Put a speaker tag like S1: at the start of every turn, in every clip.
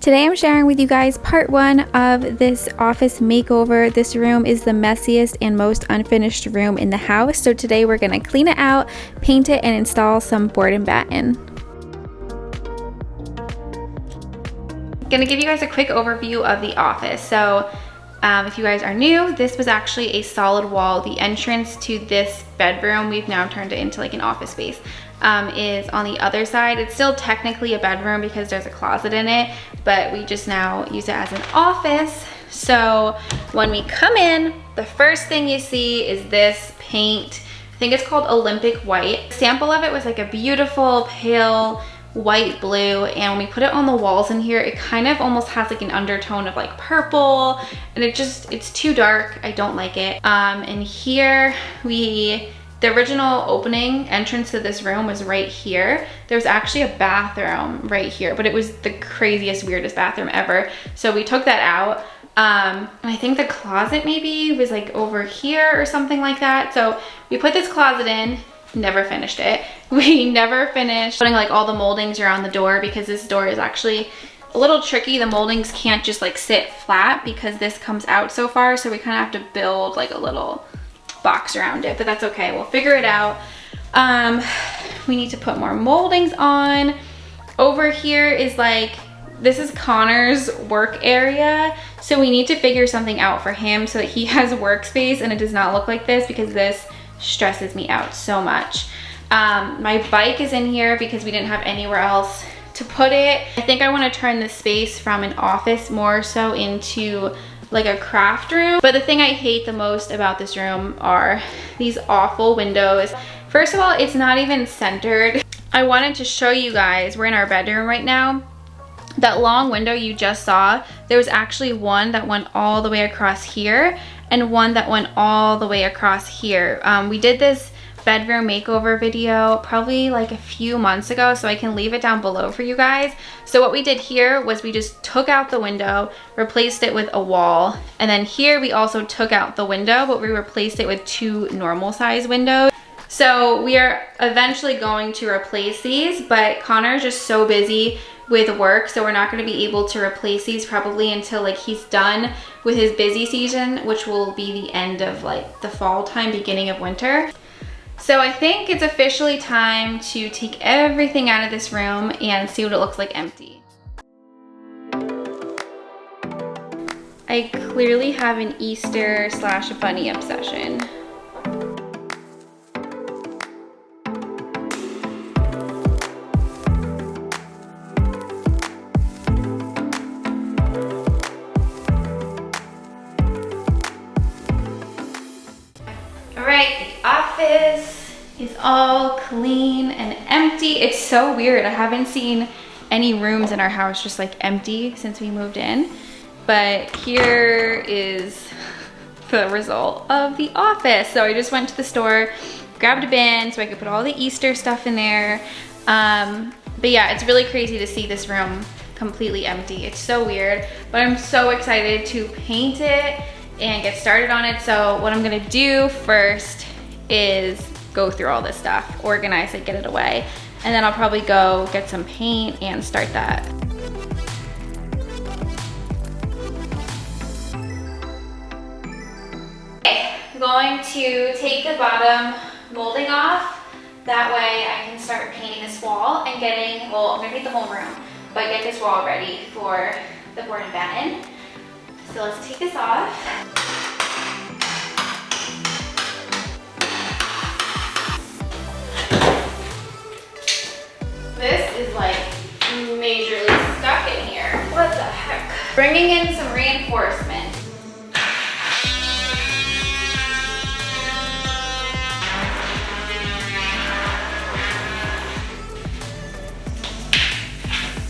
S1: Today I'm sharing with you guys part one of this office makeover. This room is the messiest and most unfinished room in the house. So today we're gonna clean it out, paint it, and install some board and batten. Gonna give you guys a quick overview of the office. So if you guys are new, this was actually a solid wall. The entrance to this bedroom, we've now turned it into like an office space, is on the other side. It's still technically a bedroom because there's a closet in it, but we just now use it as an office. So when we come in, the first thing you see is this paint. I think it's called Olympic White. The sample of it was like a beautiful pale white blue, and when we put it on the walls in here, it kind of almost has like an undertone of like purple, and it's too dark. I don't like it. And here the original opening entrance to this room was right here. There's actually a bathroom right here, but it was the craziest, weirdest bathroom ever. So we took that out. And I think the closet maybe was like over here or something like that. So we put this closet in, never finished it. We never finished putting like all the moldings around the door because this door is actually a little tricky. The moldings can't just like sit flat because this comes out so far. So we kind of have to build like a little box around it, but that's okay. We'll figure it out. We need to put more moldings on. Over here is like, this is Connor's work area. So we need to figure something out for him so that he has a workspace and it does not look like this because this stresses me out so much. My bike is in here because we didn't have anywhere else to put it. I think I want to turn this space from an office more so into like a craft room. But the thing I hate the most about this room are these awful windows. First of all, it's not even centered. I wanted to show you guys, we're in our bedroom right now. That long window you just saw, there was actually one that went all the way across here and one that went all the way across here. We did this bedroom makeover video probably like a few months ago, so I can leave it down below for you guys. So what we did here was we just took out the window, replaced it with a wall, and then here we also took out the window, but we replaced it with two normal size windows. So we are eventually going to replace these, but Connor's just so busy with work, so we're not going to be able to replace these probably until like he's done with his busy season, which will be the end of like the fall time, beginning of winter. So I think it's officially time to take everything out of this room and see what it looks like empty. I clearly have an Easter / bunny obsession. Is all clean and empty. It's so weird. I haven't seen any rooms in our house just like empty since we moved in. But here is the result of the office. So I just went to the store, grabbed a bin so I could put all the Easter stuff in there. But yeah, it's really crazy to see this room completely empty. It's so weird, but I'm so excited to paint it and get started on it. So what I'm gonna do first is go through all this stuff, organize it, get it away, and then I'll probably go get some paint and start that. Okay, I'm going to take the bottom molding off. That way I can start painting this wall and getting, well, I'm gonna paint the whole room, but get this wall ready for the board and batten. So let's take this off. This is like majorly stuck in here. What the heck? Bringing in some reinforcement.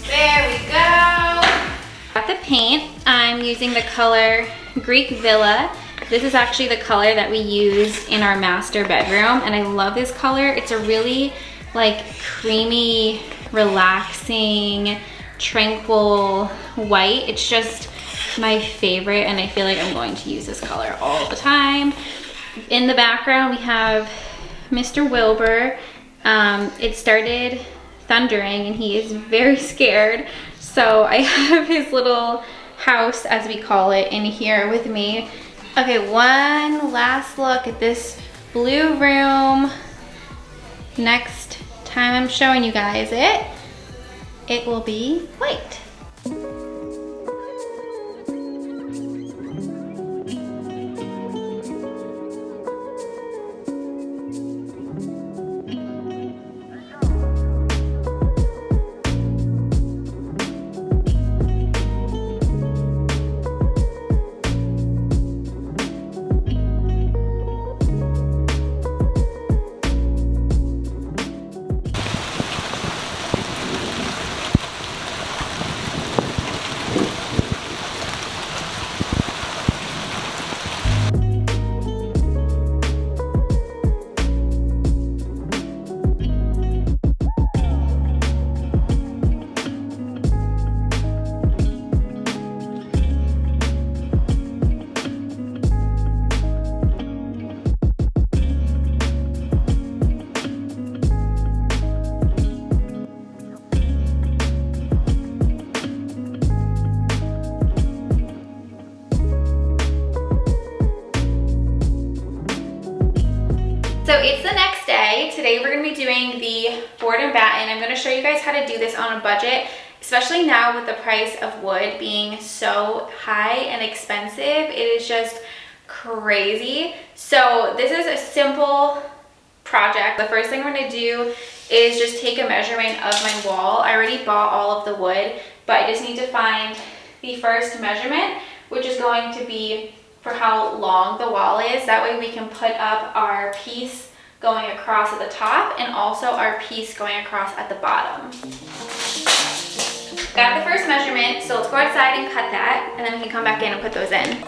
S1: There we go. Got the paint. I'm using the color Greek Villa. This is actually the color that we use in our master bedroom, and I love this color. It's a really like creamy, relaxing, tranquil white. It's just my favorite, and I feel like I'm going to use this color all the time. In the background, we have Mr. Wilbur. It started thundering and he is very scared. So I have his little house, as we call it, in here with me. Okay, one last look at this blue room. Next time I'm showing you guys it will be white. So it's the next day. Today we're gonna be doing the board and batten. I'm gonna show you guys how to do this on a budget, especially now with the price of wood being so high and expensive. It is just crazy. So this is a simple project. The first thing I'm gonna do is just take a measurement of my wall. I already bought all of the wood, but I just need to find the first measurement, which is going to be for how long the wall is. That way we can put up our piece going across at the top and also our piece going across at the bottom. Got the first measurement, so let's go outside and cut that, and then we can come back in and put those in.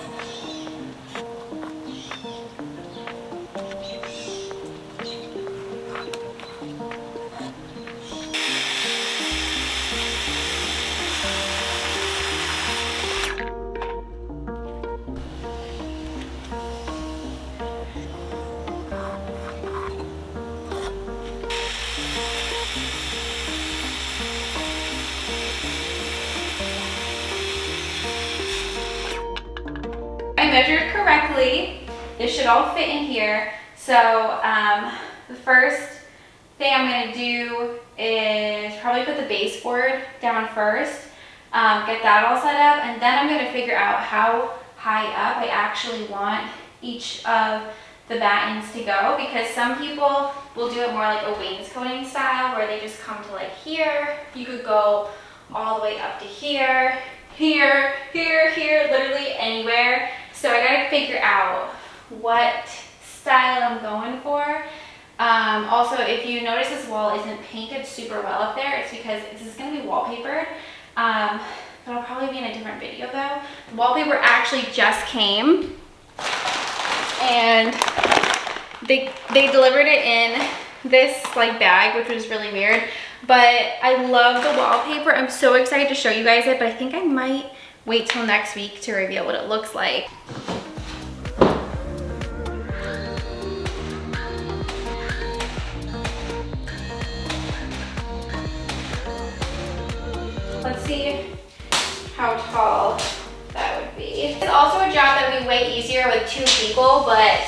S1: I measured correctly. This should all fit in here. So the first thing I'm going to do is probably put the baseboard down first, get that all set up, and then I'm going to figure out how high up I actually want each of the battens to go, because some people will do it more like a wainscoting style where they just come to like here. You could go all the way up to here, here, here, here, literally anywhere. So I gotta figure out what style I'm going for. Also, if you notice this wall isn't painted super well up there, it's because this is gonna be wallpapered. That'll probably be in a different video though. The wallpaper actually just came and they delivered it in this like bag, which was really weird. But I love the wallpaper. I'm so excited to show you guys it, but I think I might wait till next week to reveal what it looks like. Let's see how tall that would be. It's also a job that would be way easier with 2 people, but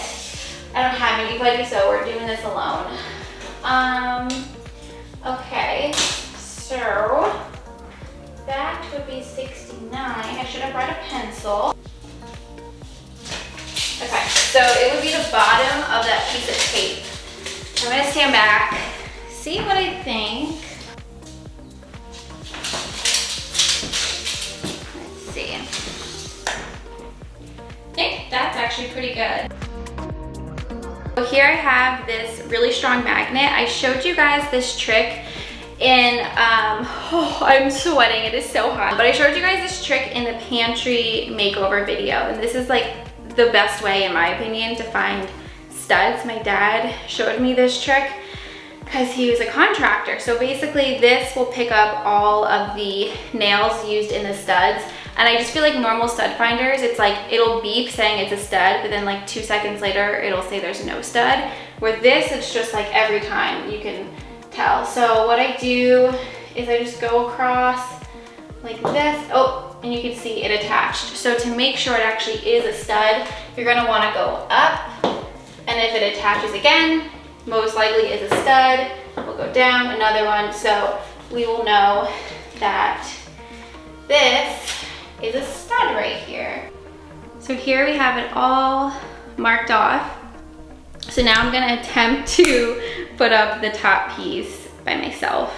S1: I don't have anybody, so we're doing this alone. Okay, so that would be 69. I should have brought a pencil. Okay, so it would be the bottom of that piece of tape. So I'm gonna stand back, see what I think. Let's see. Okay, that's actually pretty good. So here I have this really strong magnet. I showed you guys this trick in, oh, I'm sweating, it is so hot. But I showed you guys this trick in the pantry makeover video, and this is like the best way, in my opinion, to find studs. My dad showed me this trick because he was a contractor. So basically this will pick up all of the nails used in the studs. And I just feel like normal stud finders, it's like, it'll beep saying it's a stud, but then like 2 seconds later, it'll say there's no stud. With this, it's just like every time you can tell. So what I do is I just go across like this. Oh, and you can see it attached. So to make sure it actually is a stud, you're gonna wanna go up, and if it attaches again, most likely is a stud. We'll go down, another one, so we will know that this is a stud right here. So here we have it all marked off. So now I'm gonna attempt to put up the top piece by myself.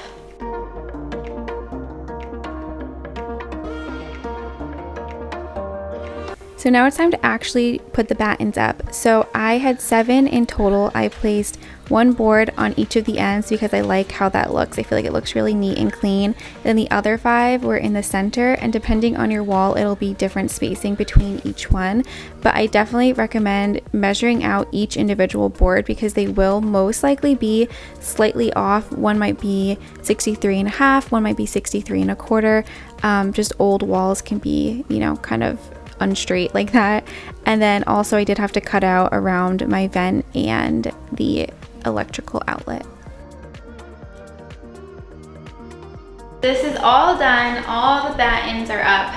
S1: So now it's time to actually put the battens up. So I had 7 in total. I placed 1 board on each of the ends because I like how that looks. I feel like it looks really neat and clean. Then the other 5 were in the center, and depending on your wall, it'll be different spacing between each one. But I definitely recommend measuring out each individual board because they will most likely be slightly off. One might be 63.5, one might be 63.25. Just old walls can be, you know, kind of unstraight like that. And then also I did have to cut out around my vent and the electrical outlet. This is all done. All the battens are up.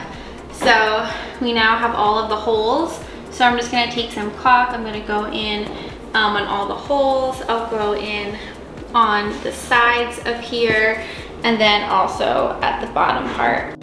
S1: So we now have all of the holes. So I'm just gonna take some caulk. I'm gonna go in on all the holes. I'll go in on the sides of here and then also at the bottom part.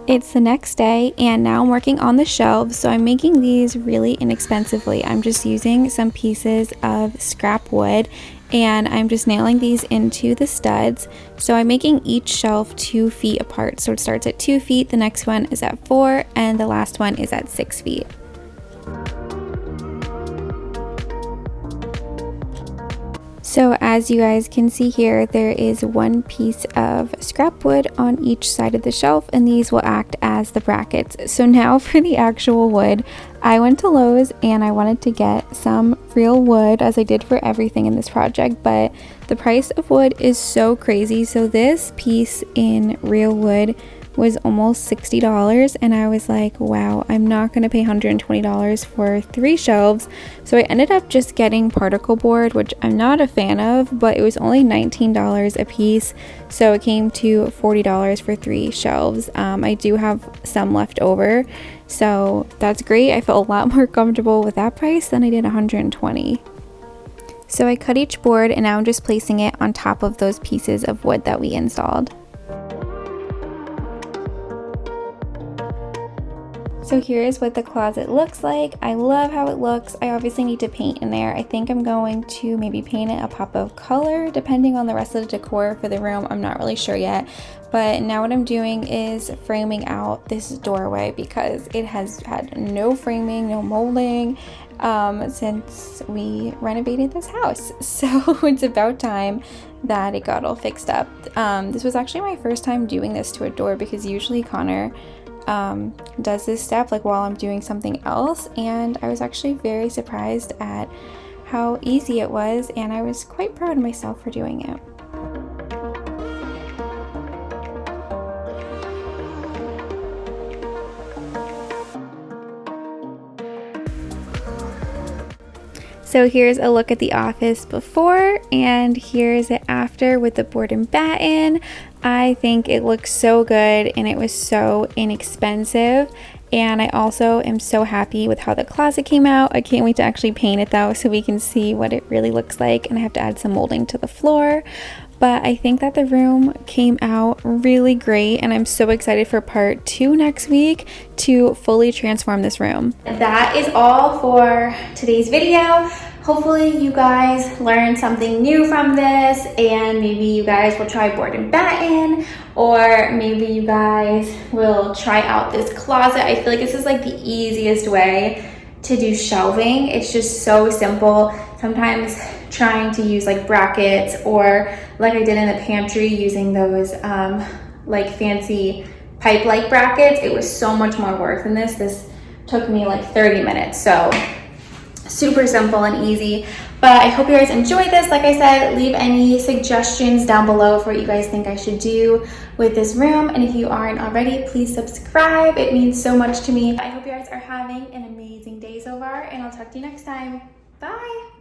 S1: It's the next day and now I'm working on the shelves. So I'm making these really inexpensively. I'm just using some pieces of scrap wood and I'm just nailing these into the studs. So I'm making each shelf 2 feet apart. So it starts at 2 feet, the next one is at 4, and the last one is at 6 feet. So as you guys can see here, there is 1 piece of scrap wood on each side of the shelf, and these will act as the brackets. So now for the actual wood, I went to Lowe's and I wanted to get some real wood, as I did for everything in this project, but the price of wood is so crazy. So this piece in real wood was almost $60, and I was like, wow, I'm not gonna pay $120 for 3 shelves. So I ended up just getting particle board, which I'm not a fan of, but it was only $19 a piece, so it came to $40 for 3 shelves. I do have some left over, so that's great. I felt a lot more comfortable with that price than I did $120. So I cut each board and now I'm just placing it on top of those pieces of wood that we installed. So here's what the closet looks like. I love how it looks. I obviously need to paint in there. I think I'm going to maybe paint it a pop of color depending on the rest of the decor for the room. I'm not really sure yet. But now what I'm doing is framing out this doorway because it has had no framing, no molding since we renovated this house. So it's about time that it got all fixed up. This was actually my first time doing this to a door because usually Connor does this step like while I'm doing something else, and I was actually very surprised at how easy it was, and I was quite proud of myself for doing it. So here's a look at the office before, and here's it after with the board and batten. I think it looks so good and it was so inexpensive, and I also am so happy with how the closet came out. I can't wait to actually paint it though so we can see what it really looks like, and I have to add some molding to the floor. But I think that the room came out really great, and I'm so excited for part 2 next week to fully transform this room. That is all for today's video. hopefully you guys learned something new from this, and maybe you guys will try board and batten, or maybe you guys will try out this closet. I feel like this is like the easiest way to do shelving. It's just so simple. Sometimes trying to use like brackets, or like I did in the pantry using those like fancy pipe-like brackets, it was so much more work than this. This took me like 30 minutes. So super simple and easy. But I hope you guys enjoyed this. Like I said, leave any suggestions down below for what you guys think I should do with this room. And if you aren't already, please subscribe. It means so much to me. I hope you guys are having an amazing day so far, and I'll talk to you next time. Bye.